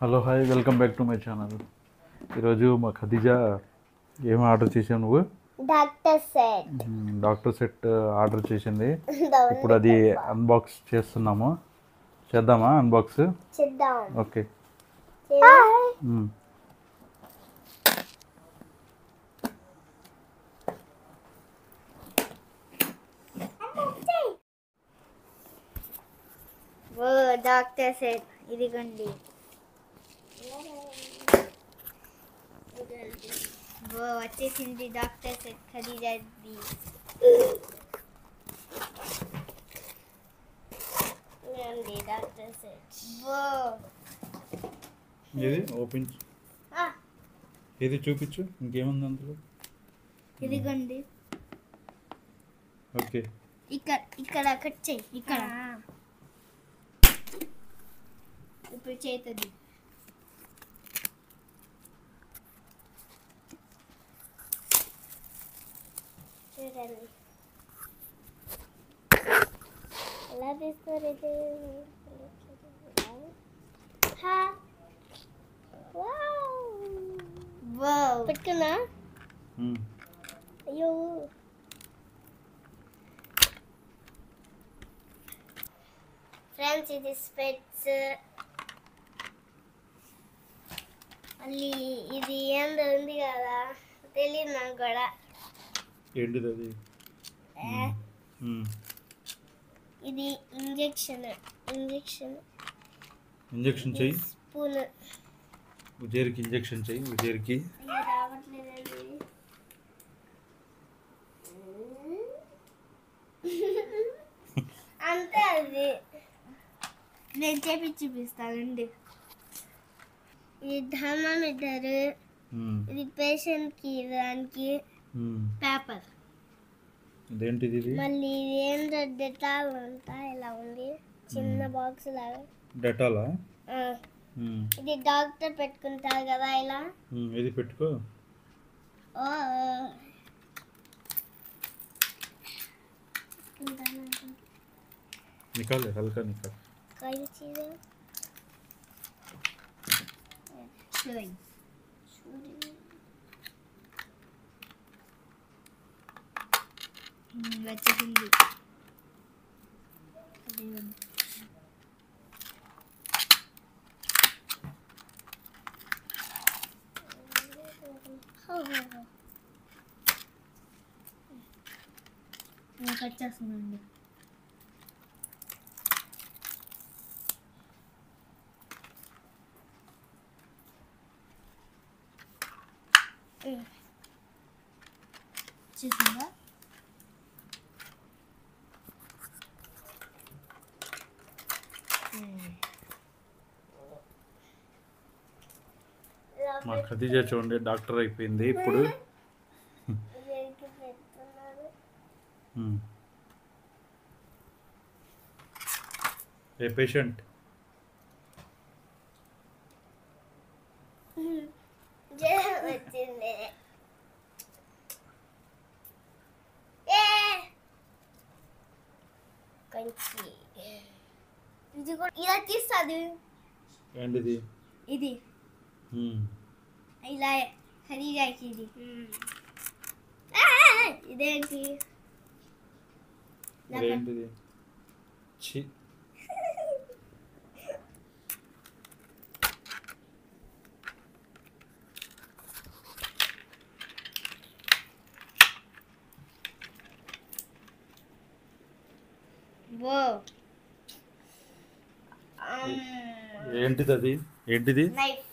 Hello hi welcome back to my channel. ఈరోజు మా ఖదీజా ఏమి ఆర్డర్ చేసావు నువ్వు? డాక్టర్ సెట్ ఆర్డర్ చేసింది. ఇప్పుడు అది అన్బాక్స్ చేస్తున్నాము. చేద్దామా అన్బాక్స్? ఓకే. డాక్టర్ సెట్ ఇదిగోండి. వచ్చేసింది డాక్టర్ సెట్ ఖదీజాది. డాక్టర్ సెట్ ఇది ఓపెన్ ఇది చూపించు, ఇంకేముంది అందులో? ఇదిగోండి. ఓకే, ఇక్కడ కట్ చేయి. ఇక్కడ ఇప్పుడు చేతుంది. చూడండి ఎలా తీస్తారు. ఇది పెట్టుకున్నా. అయ్యో ఫ్రెండ్స్, ఇది స్పెట్స్. మళ్ళీ ఇది ఏందో ఉంది కదా, తెలియదు నాకు కూడా. ఏంటిది అది? ఇది ఇంజెక్షన్ చెయ్యి. స్పూన్. ఉజేర్కి ఇంజెక్షన్ చెయ్యి. ఉజేర్కి రావట్లేదండి. అంతే, అది నేను చూపిస్తానండి. ఇది థర్మామీటర్. ఇది పేషెంట్కి ఇవ్వడానికి పేపర్. ఇదేంటిది? మళ్ళీ ఇది ఏంటో డెటాల్ అంతా ఇలా ఉంది, చిన్న బాక్స్ లాగా. డెటాలా? ఇది డాక్టర్ పెట్టుకుంటారు కదా ఇలా. ఇది పెట్టుకో. निकाल हल्का निकाल. कई चीजें వచ్చేసింది. కట్ చేస్తున్నాండి. చూసిందా? మా ఖదీజా చూడండి డాక్టర్ అయిపోయింది ఇప్పుడు. ఏ పేషెంట్ వచ్చింది. ఇది కూడా ఇలా తీస్తుంది. ఏంటిది? ఇది ఇలా ఖరీదాకి. ఇది ఇదేంటి? ఏంటిది? ఏంటిది అది? ఏంటిది? నైఫ్.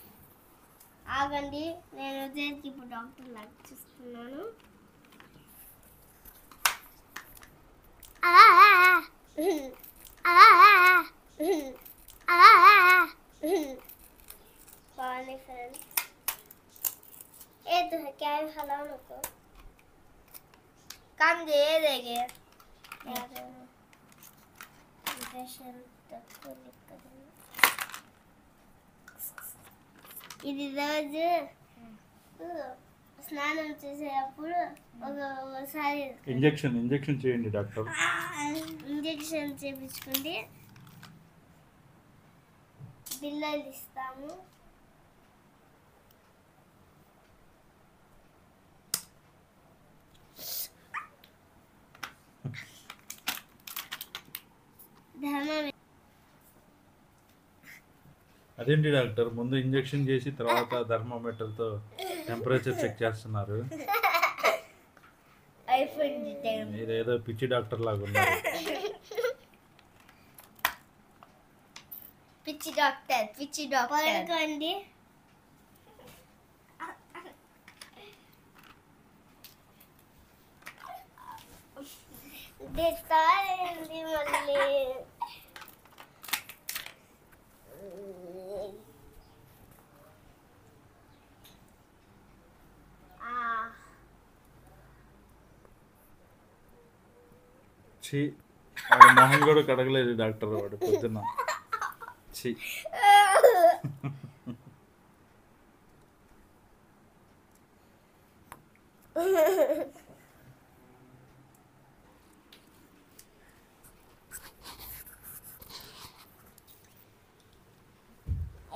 ఆగండి, నేను దేనికి ఇప్పుడు డాక్టర్ లాగా చూస్తున్నాను. पानी फ्रेंड ये तो है क्या है हलाओ नको काम दे देंगे यार इंफेक्शन तक को लिख कर ఇది రోజు స్నానం చేసేటప్పుడు ఒకసారి ఇంజెక్షన్ చేయండి డాక్టర్. ఇంజెక్షన్ చేయించుకుంటే బిల్లలు ఇస్తాము. అదేంటి డాక్టర్, ముందు ఇంజెక్షన్ చేసి తర్వాత థర్మోమీటర్తో టెంపరేచర్ చెక్ చేస్తున్నారు? మీరేదో పిచ్చి డాక్టర్ లాగా ఉన్నారు. పిచ్చి డాక్టర్ పడుకోండి. మళ్ళీ ఛీ, వాడు మొహం కూడా కడగలేదు డాక్టర్ వాడు పొద్దున్న. ఛీ.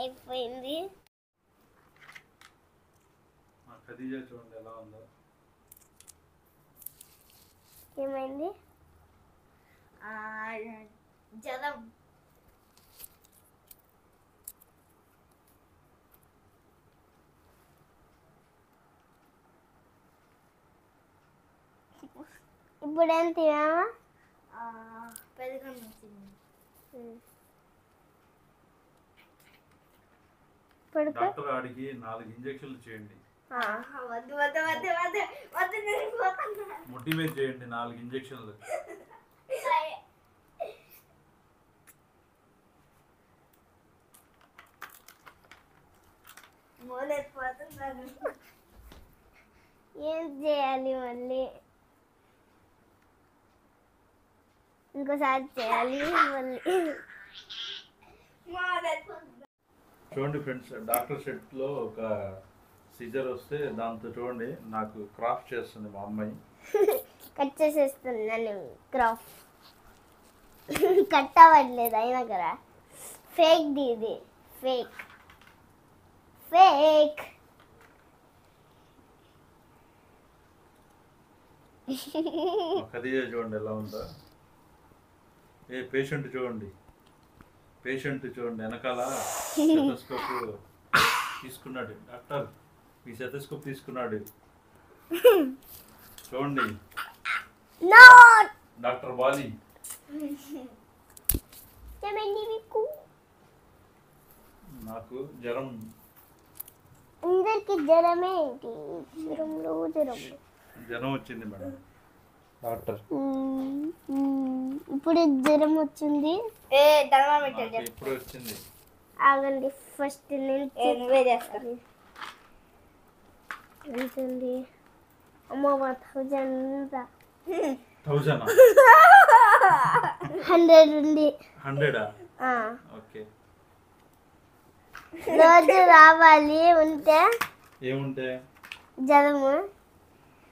అయిపోయింది. ఖదీజా చూడండి ఎలా ఉందో. ఏమైంది? జలం. ఇప్పుడు ఏం తినామా? పెరుగన్నం వచ్చింది. డాక్టర్ ఆడికి 4 ఇంజెక్షన్లు చేయండి. ముడ్డి మీద చేయండి 4 ఇంజెక్షన్లు. ఏం చేయాలి మళ్ళీ? ఇంకోసారి చేయాలి మళ్ళీ. చూడండి ఫ్రెండ్స్, డాక్టర్ సెట్లో ఒక సిజర్ వస్తే దాంతో చూడండి నాకు క్రాఫ్ట్ చేస్తుంది మా అమ్మాయి. కట్ చేసేస్తున్నాను క్రాఫ్ట్. కట్ అవ్వట్లేదు అయినా కదా. ఫేక్ ఇది, ఫేక్ ఫేక్. ఖదీజా చూడండి ఎలా ఉందో. పేషెంట్ చూడండి వెనకాల స్టెథోస్కోప్ తీసుకున్నాడు డాక్టర్. ఈ స్టెథోస్కోప్ తీసుకున్నాడు చూడండి. Doctor Bali. నాకు జ్వరం. అందరికి జ్వరమే ఏంటి? జ్వరం వచ్చింది మేడం డాక్టర్. ఇప్పుడు జ్వరం వచ్చింది. ఇప్పుడు వచ్చింది. ఆగండి, ఫస్ట్ నేను చేస్తాను. ఎంతుంది? అమ్మ 1000. 100 ఉంది. 100? ఓకే. రోజు రావాలి. ఉంటే ఏముంటే జ్వరము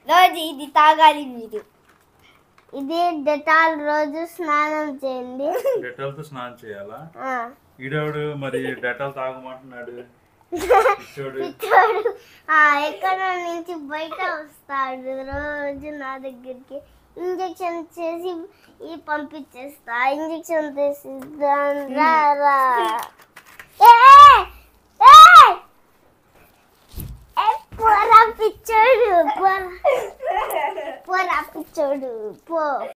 రోజు ఇది తాగాలి మీరు. ఇది డెటాల్ రోజు స్నానం చేయండి. డెటాల్ తో స్నానం చేయాలా? ఈడోడు మరి డెటాల్ తాగమంటున్నాడు. ఎక్కడ నుంచి బయట వస్తాడు రోజు నా దగ్గరికి. ఇంజెక్షన్ చేసి పంపించేస్తా. ఇంజెక్షన్ చేసి పిచ్చోడు పో.